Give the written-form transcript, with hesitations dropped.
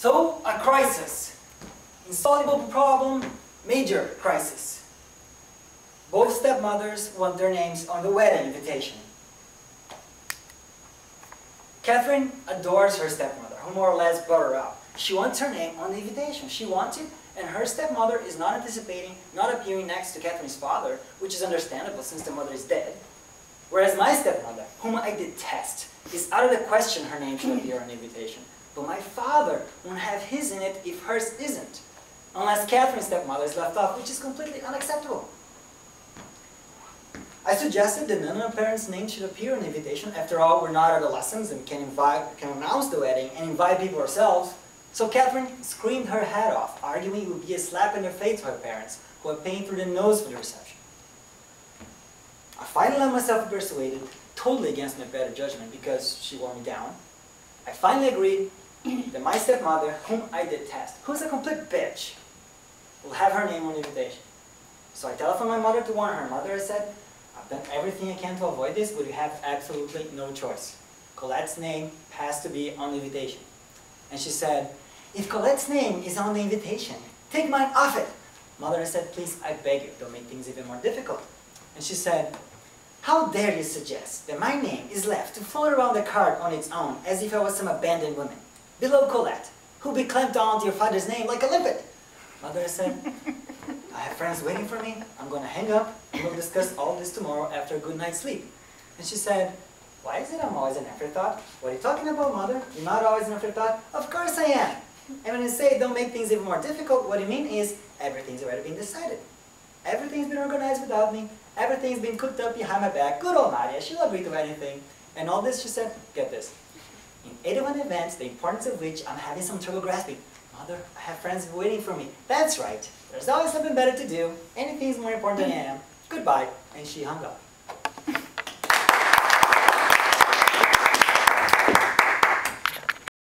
So, a crisis. Insoluble problem, major crisis. Both stepmothers want their names on the wedding invitation. Catherine adores her stepmother, who more or less brought her up. She wants her name on the invitation. She wants it, and her stepmother is not anticipating not appearing next to Catherine's father, which is understandable since the mother is dead. Whereas my stepmother, whom I detest, is out of the question her name should appear on the invitation. But my father won't have his in it if hers isn't, unless Catherine's stepmother is left off, which is completely unacceptable. I suggested that none of our parents' names should appear on the invitation. After all, we're not adolescents and can announce the wedding and invite people ourselves. So Catherine screamed her head off, arguing it would be a slap in the face to her parents, who are paying through the nose for the reception. I finally let myself be persuaded, totally against my better judgment because she wore me down. I finally agreed that my stepmother, whom I detest, who's a complete bitch, will have her name on the invitation. So I telephoned my mother to warn her. Mother, I said, I've done everything I can to avoid this, but you have absolutely no choice. Colette's name has to be on the invitation. And she said, if Colette's name is on the invitation, take mine off it. Mother, I said, please, I beg you, don't make things even more difficult. And she said, how dare you suggest that my name is left to float around the card on its own as if I was some abandoned woman, below Colette, who'll be clamped down to your father's name like a limpet. Mother, I said, I have friends waiting for me. I'm going to hang up and we'll discuss all this tomorrow after a good night's sleep. And she said, why is it I'm always an afterthought? What are you talking about, Mother? You're not always an afterthought? Of course I am. And when you say don't make things even more difficult, what you mean is everything's already been decided. Everything's been organized without me. Everything's been cooked up behind my back. Good old Nadia, she'll agree to anything. And all this, she said, get this. In 81 events, the importance of which I'm having some trouble grasping. Mother, I have friends waiting for me. That's right. There's always something better to do. Anything's more important than I am. Goodbye. And she hung up.